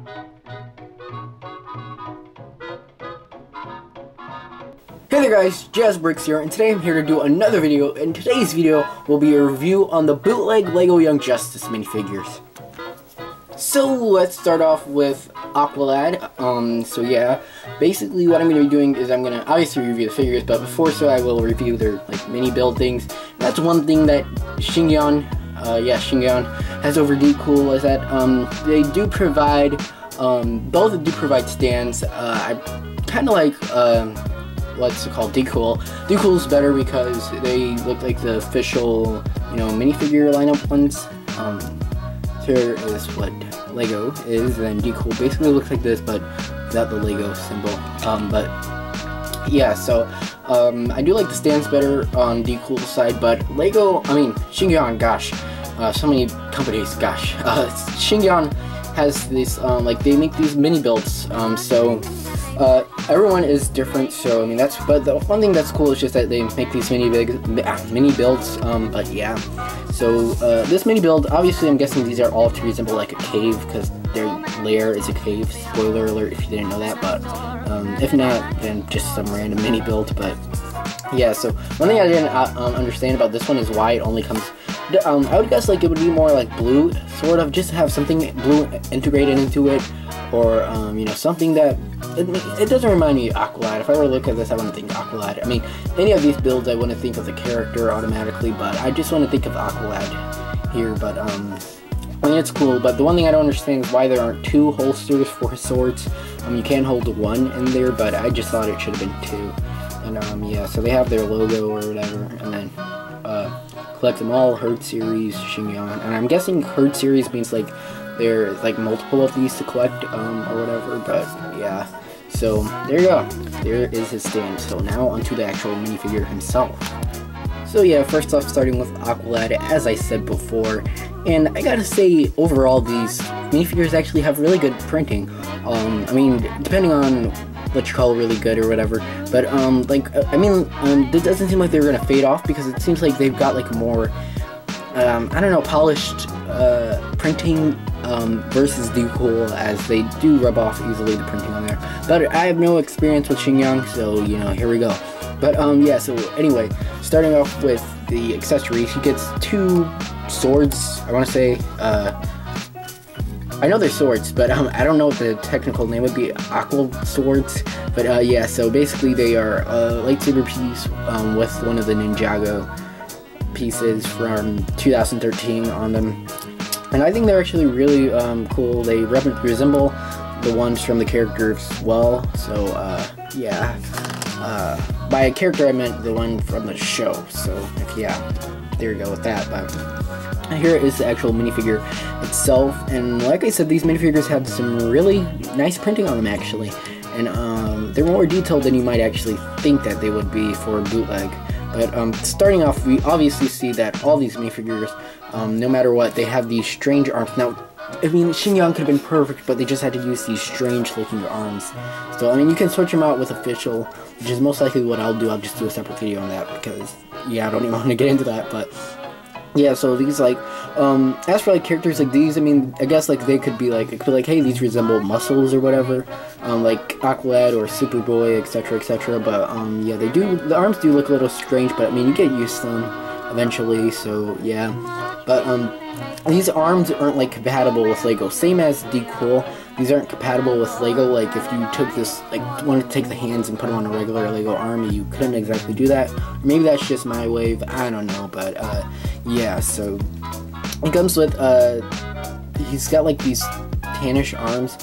Hey there guys, JazzBricks here, and today I'm here to do another video. In today's video will be a review on the Bootleg LEGO Young Justice minifigures. So let's start off with Aqualad. So yeah, basically what I'm going to be doing is I'm going to obviously review the figures, but before so I will review their like mini build things. That's one thing that Sheng Yuan, Sheng Yuan has over Decool is that they do provide, both do provide stands. I kind of like what's it called, Decool. Decool's better because they look like the official, you know, minifigure lineup ones. Here is what Lego is, and Decool basically looks like this, but without the Lego symbol. But yeah, so I do like the stands better on Decool's side, but Lego, I mean Sheng Yuan, gosh, so many companies, gosh. Sheng Yuan has this, like they make these mini builds, so everyone is different, so I mean that's, but the one thing that's cool is just that they make these mini builds, but yeah. So this mini build, obviously I'm guessing these are all to resemble like a cave, because their lair is a cave. Spoiler alert if you didn't know that, but if not, then just some random mini build. But yeah, so one thing I didn't understand about this one is why it only comes, I would guess like it would be more like blue, sort of, just to have something blue integrated into it, or you know, something that it doesn't remind me of Aqualad. If I were to look at this, I wouldn't think Aqualad. I mean, any of these builds I wouldn't think of the character automatically, but I just want to think of Aqualad here. But I mean, it's cool, but the one thing I don't understand is why there aren't two holsters for his swords. You can hold one in there, but I just thought it should have been two. And yeah, so they have their logo or whatever, and then collect them all, Herd Series, Sheng Yuan, and I'm guessing Herd Series means like there's like multiple of these to collect, or whatever, but yeah. So there you go, there is his stand. So now onto the actual minifigure himself. So yeah, first off, starting with Aqualad, as I said before, and I gotta say, overall these minifigures actually have really good printing. I mean, depending on what you call really good or whatever, but like I mean, it doesn't seem like they're gonna fade off, because it seems like they've got like more I don't know, polished printing versus Decool, as they do rub off easily, the printing on there. But I have no experience with Sheng Yuan, so you know, here we go. But yeah, so anyway, starting off with the accessories, he gets two swords. I want to say, I know they're swords, but I don't know what the technical name would be, aqua swords. But yeah, so basically they are a lightsaber piece with one of the Ninjago pieces from 2013 on them. And I think they're actually really cool. They resemble the ones from the character as well. So yeah, by a character I meant the one from the show. So yeah, there you go with that. But here is the actual minifigure itself, and like I said, these minifigures have some really nice printing on them actually, and they're more detailed than you might actually think that they would be for Bootleg. But starting off, we obviously see that all these minifigures, no matter what, they have these strange arms. Now, I mean, Sheng Yuan could have been perfect, but they just had to use these strange-looking arms. So, I mean, you can switch them out with official, which is most likely what I'll do. I'll just do a separate video on that, because, yeah, I don't even want to get into that, but yeah, so these, like, as for, like, characters like these, I mean, I guess, like, they could be, like, it could be, like, hey, these resemble muscles or whatever, like Aqualad or Superboy, etc., etc., but, yeah, they do, the arms do look a little strange, but, I mean, you get used to them eventually, so, yeah, but, these arms aren't, like, compatible with Lego, same as Decool. These aren't compatible with Lego. Like, if you took this, like, wanted to take the hands and put them on a regular Lego arm, you couldn't exactly do that. Or maybe that's just my wave, I don't know, but, yeah, so, it comes with, he's got, like, these tannish arms.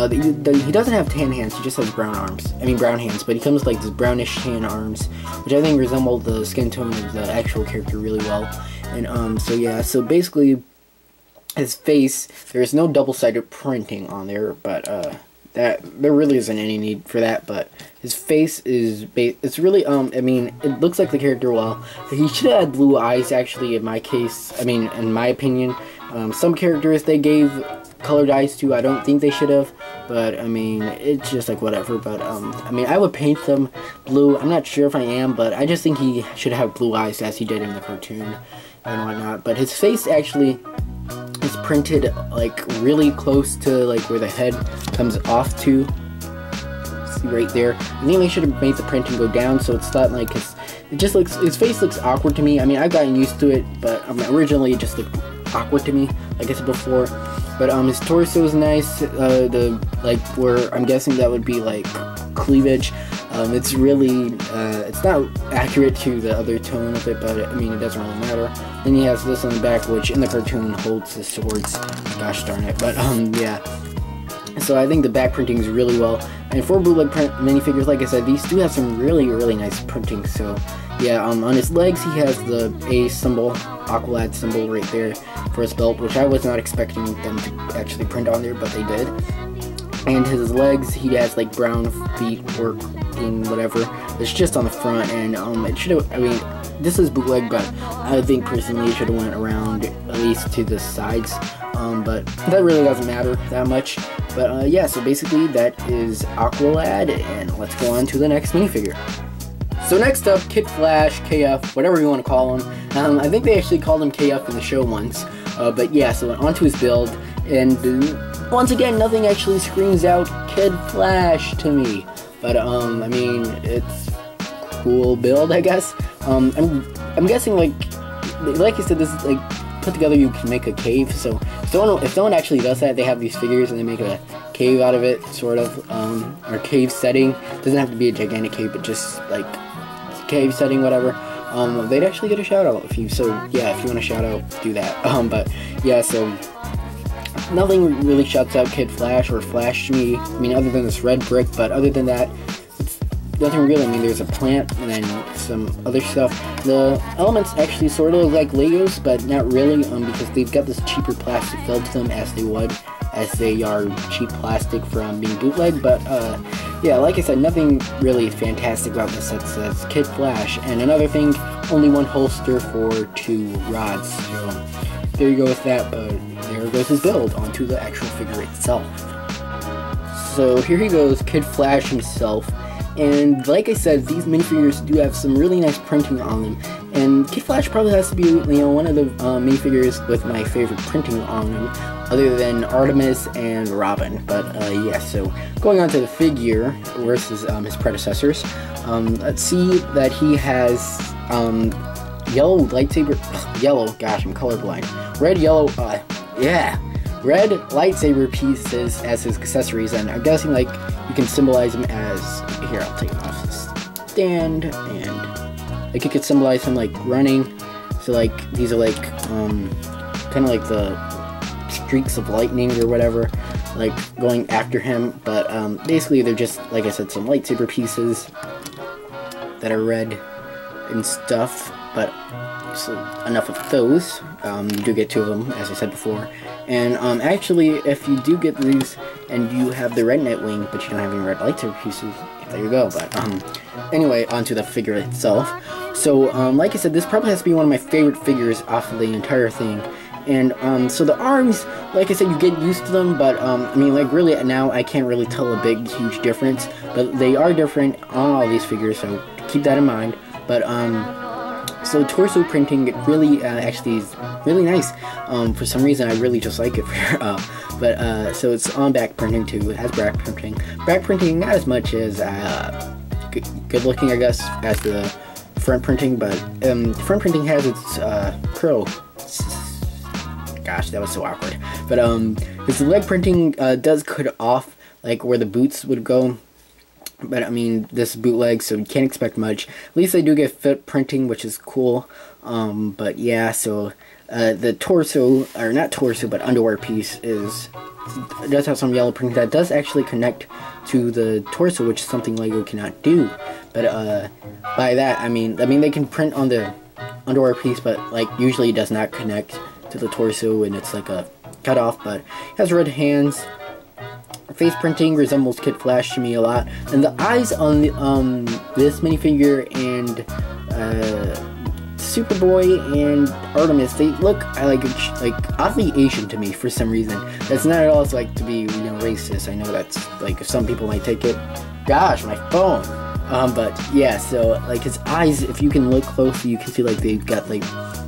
He doesn't have tan hands, he just has brown arms. I mean, brown hands, but he comes with, like, these brownish tan arms, which I think resemble the skin tone of the actual character really well. And, so, yeah, so basically, his face, there's no double-sided printing on there, but that there really isn't any need for that. But his face is it's really I mean, it looks like the character well. He should have had blue eyes actually. In my case, I mean, in my opinion, some characters they gave colored eyes to. I don't think they should have, but I mean, it's just like whatever. But I mean, I would paint them blue. I'm not sure if I am, but I just think he should have blue eyes as he did in the cartoon and whatnot. But his face actually. His just printed like really close to like where the head comes off to. See right there. I think they should have made the printing go down so it's not like his face looks awkward to me. I mean, I've gotten used to it, but originally it just looked awkward to me, like I said before. But his torso is nice. The like where I'm guessing that would be like cleavage. It's really it's not accurate to the other tone of it, but I mean it doesn't really matter. Then he has this on the back, which in the cartoon holds the swords. Gosh darn it! But yeah. So I think the back printing is really well. And for bootleg minifigures, like I said, these do have some really nice printing. So yeah, on his legs he has the A symbol, Aqualad symbol right there for his belt, which I was not expecting them to actually print on there, but they did. And his legs, he has like brown feet working whatever. It's just on the front, and it should have. I mean, this is bootleg, but I think personally it should have went around at least to the sides. But that really doesn't matter that much. But yeah, so basically that is Aqualad, and let's go on to the next minifigure. So next up, Kid Flash, KF, whatever you want to call him. I think they actually called him KF in the show once. But yeah, so onto his build, and once again, nothing actually screams out Kid Flash to me. But I mean, it's cool build, I guess. I'm guessing like I said, this is like put together. You can make a cave. So if someone actually does that, they have these figures and they make a cave out of it, sort of, or cave setting. Doesn't have to be a gigantic cave, but just like cave setting, whatever. They'd actually get a shout out if you. So yeah, if you want to shout out, do that. But yeah, so nothing really shouts out Kid Flash or Flash to me. I mean, other than this red brick, but other than that, it's nothing really. I mean, there's a plant and then some other stuff. The elements actually sort of look like Legos, but not really, because they've got this cheaper plastic filled to them as they are cheap plastic from being bootleg. But yeah, like I said, nothing really fantastic about this. It says Kid Flash, and another thing, only one holster for 2 rods. So there you go with that. But there goes his build onto the actual figure itself. So here he goes, Kid Flash himself. And like I said, these minifigures do have some really nice printing on them. And Kid Flash probably has to be, you know, one of the minifigures with my favorite printing on them, other than Artemis and Robin. But yeah, so going on to the figure versus his predecessors, let's see that he has yellow lightsaber, yellow, gosh, I'm colorblind, red, yellow, yeah, red lightsaber pieces as his accessories, and I'm guessing like you can symbolize him as, here, I'll take him off the stand, and like you could symbolize him like running. So like these are like kind of like the streaks of lightning or whatever, like going after him. But basically they're just, like I said, some lightsaber pieces that are red and stuff. But so enough of those. You do get 2 of them, as I said before. And actually, if you do get these and you have the red Nightwing, but you don't have any red lightsaber pieces, there you go. But anyway, onto the figure itself. So like I said, this probably has to be one of my favorite figures off of the entire thing. And so the arms, like I said, you get used to them, but I mean, like really now I can't really tell a big huge difference, but they are different on all these figures, so keep that in mind. But so torso printing really actually is really nice. For some reason I really just like it. But so it's on back printing too. It has back printing. Back printing not as much as good looking, I guess, as the front printing, but front printing has its curl. Gosh, that was so awkward. But this leg printing does cut off like where the boots would go. But I mean, this is bootleg, so you can't expect much. At least they do get foot printing, which is cool. But yeah, so the torso, or not torso, but underwear piece does have some yellow printing that does actually connect to the torso, which is something Lego cannot do. But by that, I mean they can print on the underwear piece, but like usually it does not connect to the torso, and it's like a cut off. But it has red hands. Face printing resembles Kid Flash to me a lot, and the eyes on the, this minifigure and Superboy and Artemis, they look like oddly Asian to me for some reason. That's not at all like to be, you know, racist. I know that's like some people might take it. Gosh, my phone. But yeah, so like his eyes, if you can look closely, you can see like they've got like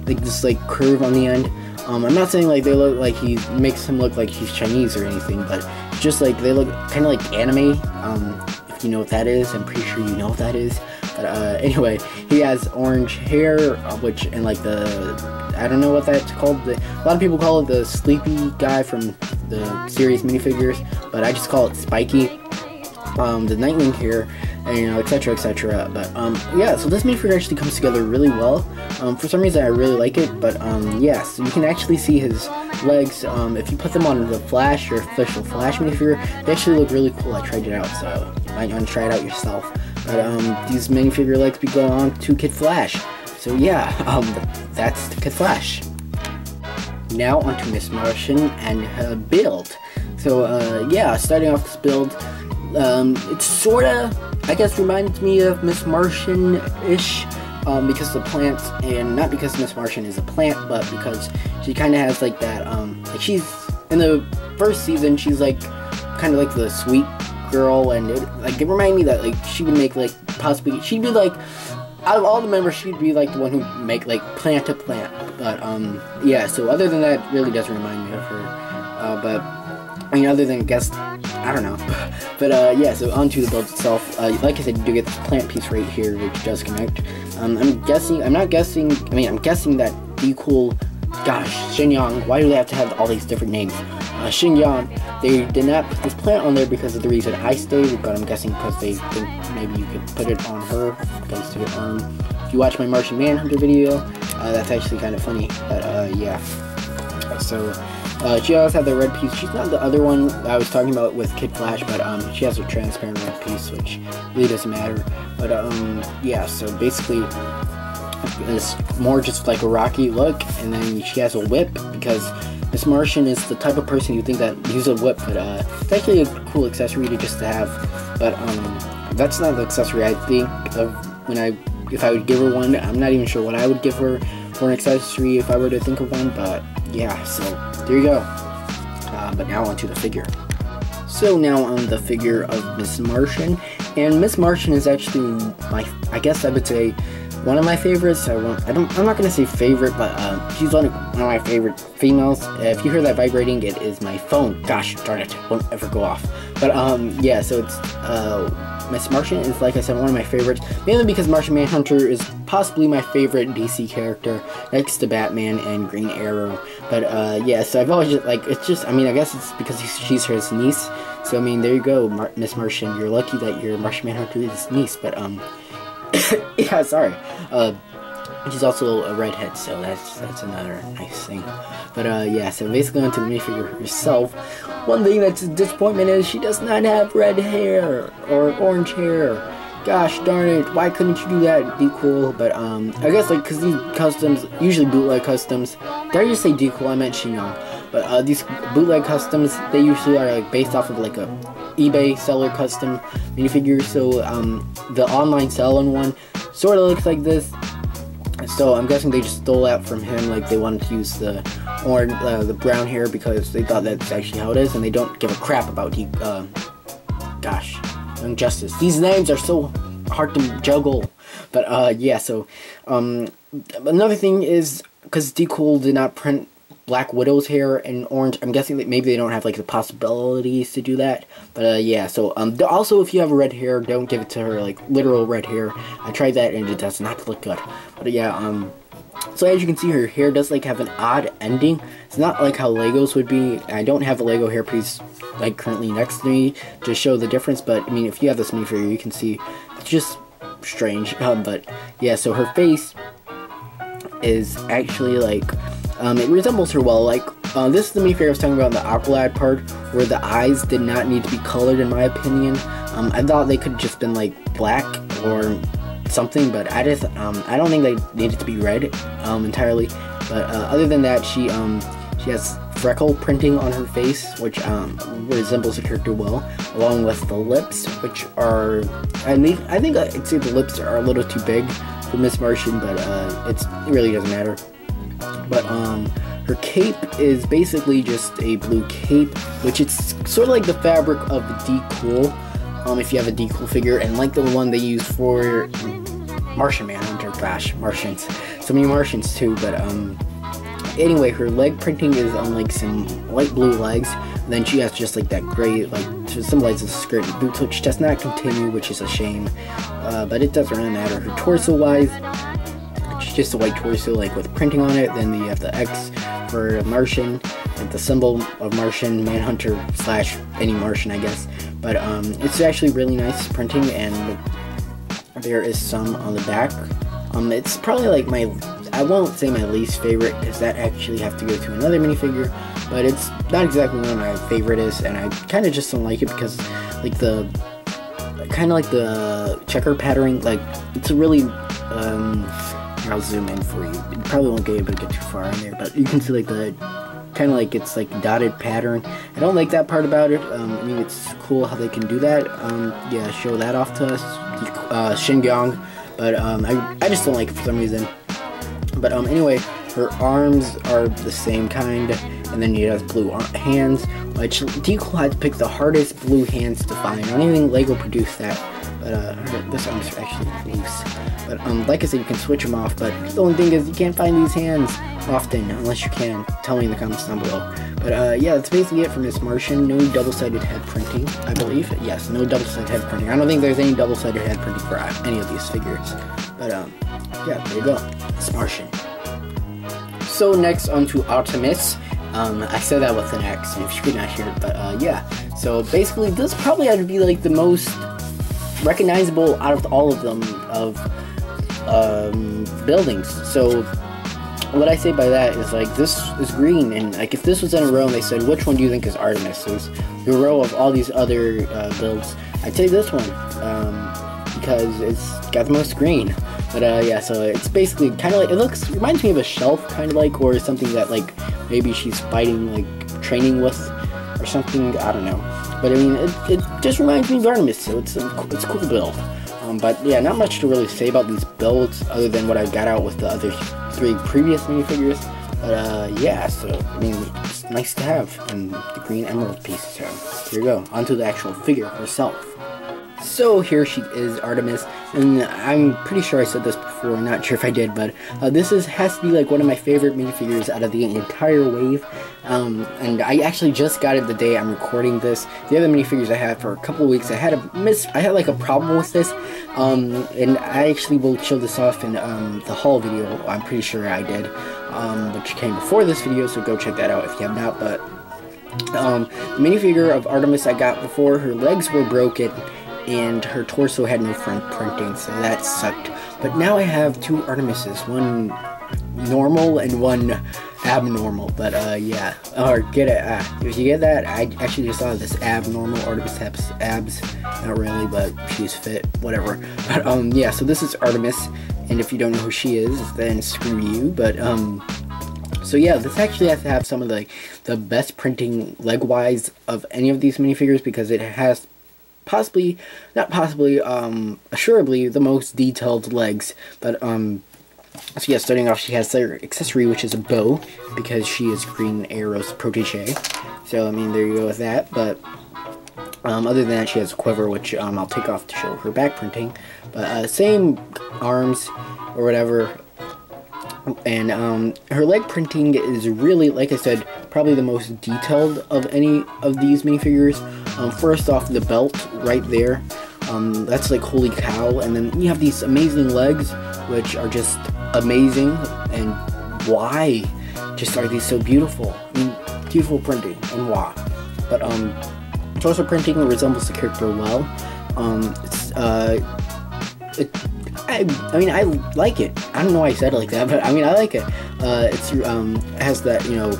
this like curve on the end. I'm not saying like they look like he makes him look like he's Chinese or anything, but just like they look kind of like anime. If you know what that is, I'm pretty sure you know what that is. But anyway, he has orange hair, which and like I don't know what that's called. A lot of people call it the sleepy guy from the series Minifigures, but I just call it Spiky. The Nightwing hair, and you know, etc, etc. But yeah, so this minifigure actually comes together really well. For some reason I really like it, but yeah, so you can actually see his legs. If you put them on the Flash, your official Flash minifigure, they actually look really cool. I tried it out, so you might want to try it out yourself. But these minifigure legs be going on to Kid Flash. So yeah, that's the Kid Flash. Now onto Miss Martian and her build. So yeah, starting off this build, it sorta, I guess, reminds me of Miss Martian-ish, because the plant, and not because Miss Martian is a plant, but because she kind of has like that, like she's, in the first season, she's like, kind of like the sweet girl, and it reminded me that, like, she would make, like, possibly, she'd be like, out of all the members, she'd be like the one who make, like, plant to plant, but, yeah, so other than that, it really does remind me of her, but, I mean, other than, I guess, I don't know. But, yeah, so onto the build itself. Like I said, you do get this plant piece right here, which does connect. I'm guessing that Decool, gosh, Sheng Yuan, why do they have to have all these different names? Sheng Yuan, they did not put this plant on there because of the reason I stated, but I'm guessing because they think maybe you could put it on her, because if you watch my Martian Manhunter video, that's actually kind of funny, but, yeah. So, she always had the red piece. She's not the other one I was talking about with Kid Flash, but she has a transparent red piece, which really doesn't matter. But yeah, so basically it's more just like a Rocky look, and then she has a whip because Miss Martian is the type of person you think that use a whip, but it's actually a cool accessory to just have. But that's not the accessory I think of if I would give her one. I'm not even sure what I would give her for an accessory if I were to think of one, but yeah, so there you go. But now onto the figure. So now on the figure of Miss Martian, and Miss Martian is actually I guess I would say one of my favorites. I'm not gonna say favorite, but she's one of my favorite females. If you hear that vibrating, it is my phone. Gosh darn it, won't ever go off. But yeah, so it's Miss Martian is, like I said, one of my favorites, mainly because Martian Manhunter is possibly my favorite DC character, next to Batman and Green Arrow. But yeah, so I've always just, like, it's just, I mean, I guess it's because she's his niece, so I mean, there you go, Miss Martian, you're lucky that your Martian Manhunter is his niece, but yeah, sorry, she's also a redhead, so that's another nice thing. But yeah, so basically onto the minifigure herself. One thing that's a disappointment is she does not have red hair or orange hair. Gosh darn it, why couldn't you do that? It'd be cool. But I guess like because these customs, usually bootleg customs, did I just say decool? I meant Sheng Yuan. But these bootleg customs, they usually are like based off of like a eBay seller custom minifigure. So the online selling one sort of looks like this. So I'm guessing they just stole that from him, like they wanted to use the orange, the brown hair because they thought that's actually how it is, and they don't give a crap about gosh, Young Justice. These names are so hard to juggle. But yeah, so another thing is because Decool did not print Black Widow's hair and orange, I'm guessing that maybe they don't have like the possibilities to do that. But yeah, so also if you have red hair, don't give it to her like literal red hair. I tried that and it does not look good. But yeah, so as you can see, her hair does like have an odd ending. It's not like how Legos would be. I don't have a Lego hairpiece like currently next to me to show the difference, but I mean if you have this minifigure, you can see it's just strange. But yeah, so her face is actually like it resembles her well. Like this is the minifigure I was talking about in the Aqualad part, where the eyes did not need to be colored in my opinion. I thought they could have just been like black or something, but I don't think they needed to be red entirely. But other than that, she has freckle printing on her face, which resembles the character well, along with the lips, which are I think I'd say the lips are a little too big for Miss Martian, but it really doesn't matter. But her cape is basically just a blue cape, which it's sort of like the fabric of the Decool, if you have a Decool figure, and like the one they use for Martian Manhunter. Gosh, Martians, so many Martians too. But anyway, her leg printing is on like some light blue legs. And then she has just like that gray, like to symbolize the skirt and boots, which does not continue, which is a shame. But it doesn't really matter. Her torso wise, it's just a white torso like with printing on it. Then you have the X for Martian, like the symbol of Martian, Manhunter slash any Martian, I guess. But it's actually really nice printing, and there is some on the back. It's probably like I won't say my least favorite, because that actually have to go to another minifigure, but it's not exactly one of my favorites, and I kind of just don't like it because like the checker pattern, like it's a really I'll zoom in for you. You probably won't be able to get too far in there, but you can see like the kind of like it's like dotted pattern. I don't like that part about it. I mean, it's cool how they can do that. Yeah, show that off to us, Sheng Yuan. But I just don't like it for some reason. But anyway, her arms are the same kind, and then she has blue hands, which Decool had to pick the hardest blue hands to find. I don't even think Lego produced that. But this arm's actually loose. But like I said, you can switch them off. But the only thing is you can't find these hands often, unless you can. Tell me in the comments down below. But yeah, that's basically it for Miss Martian. No double-sided head printing, I believe. Yes, no double-sided head printing. I don't think there's any double-sided head printing for any of these figures. But yeah, there you go. Miss Martian. So next onto Artemis. I said that with an X, if you could not hear it, but yeah. So basically, this probably had to be like the most recognizable out of all of them of buildings. So what I say by that is like this is green, and like if this was in a row and they said which one do you think is Artemis, there's the row of all these other builds, I'd say this one because it's got the most green. But yeah, so it's basically kind of like, reminds me of a shelf, kind of like, or something that like maybe she's fighting, like training with or something, I don't know. But I mean, it just reminds me of Artemis, so it's a cool build. But yeah, not much to really say about these builds other than what I got out with the other 3 previous minifigures. But yeah, so I mean, it's nice to have, and the green emerald pieces. So here you go, onto the actual figure herself. So here she is, Artemis, and I'm pretty sure I said this before, not sure if I did, but this has to be like one of my favorite minifigures out of the entire wave. And I actually just got it the day I'm recording this. The other minifigures I had for a couple of weeks, I had like a problem with this, and I actually will show this off in the haul video. I'm pretty sure I did, which came before this video, so go check that out if you have not. But the minifigure of Artemis I got before, her legs were broken and her torso had no front printing, so that sucked. But now I have 2 Artemises, one normal and one abnormal. But yeah, or get it, if you get that, I actually just saw this abnormal Artemis has abs, not really, but she's fit, whatever. But yeah, so this is Artemis, and if you don't know who she is, then screw you. But so yeah, this actually has to have some of the best printing leg-wise of any of these minifigures, because it has assuredly the most detailed legs. But so yeah, starting off, she has their accessory, which is a bow, because she is Green Arrow's protege. So I mean, there you go with that. But other than that, she has a quiver, which I'll take off to show her back printing. But same arms or whatever. And her leg printing is really, like I said, probably the most detailed of any of these minifigures. First off, the belt right there, that's like holy cow. And then you have these amazing legs, which are just amazing. And why just are these so beautiful? I mean, beautiful printing, and why? But torso printing resembles the character well. I mean, I like it. I don't know why I said it like that, but I mean, I like it. It has that, you know,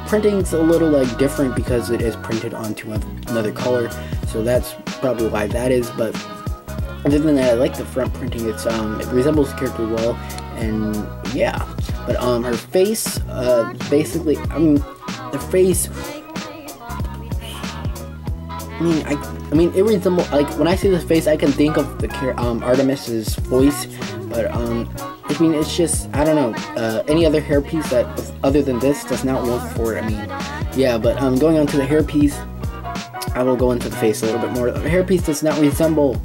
printing's a little like different because it is printed onto another color, so that's probably why that is. But other than that, I like the front printing. It resembles the character well, and yeah. But her face, basically, the face. I mean, it resembles, like, when I see this face, I can think of the Artemis's voice, but I mean, it's just, I don't know, any other hairpiece that, other than this, does not work for it. I mean, yeah, but going on to the hairpiece, I will go into the face a little bit more. The hairpiece does not resemble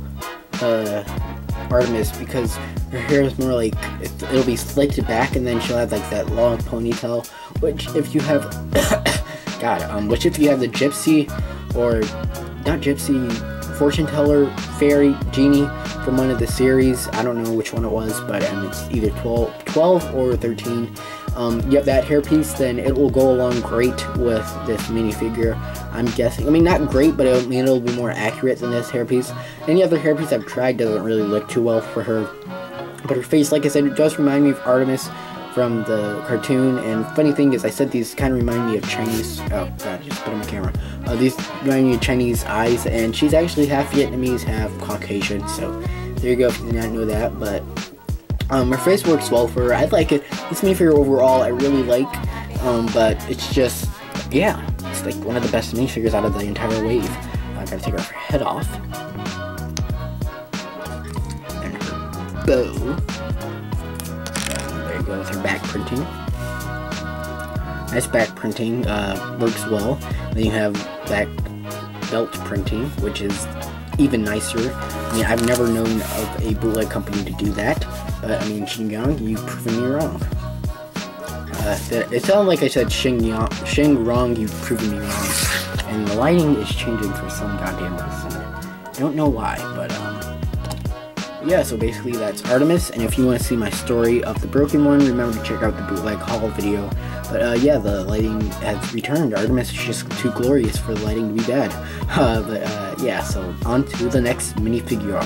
Artemis because her hair is more like, it'll be slicked back, and then she'll have like that long ponytail, which if you have, which if you have the Gypsy, or not Gypsy, fortune teller, fairy, genie from one of the series, I don't know which one it was, but it's either 12 or 13. You have that hairpiece, then it will go along great with this minifigure, I'm guessing. I mean, not great, but it'll be more accurate than this hairpiece. Any other hairpiece I've tried doesn't really look too well for her. But her face, like I said, it does remind me of Artemis from the cartoon. And funny thing is, I said these kind of remind me of Chinese, oh god, I just put on my camera. These remind me of Chinese eyes, and she's actually half Vietnamese, half Caucasian, so there you go if you did not know that. But her face works well for her. I like it. This minifigure overall I really like, but it's just, yeah, it's like one of the best minifigures out of the entire wave. I gotta take her head off. And her bow. There you go with her back printing. Nice back printing, works well. Then you have back belt printing, which is even nicer. I mean, I've never known of a bootleg company to do that. But I mean, Sheng Yuan, you've proven me wrong. It sounded like I said Sheng Yuan, you've proven me wrong. And the lighting is changing for some goddamn reason. I don't know why, but yeah, so basically that's Artemis, and if you want to see my story of the broken one, remember to check out the bootleg haul video. But yeah, the lighting has returned. Artemis is just too glorious for the lighting to be bad. Yeah, so on to the next minifigure.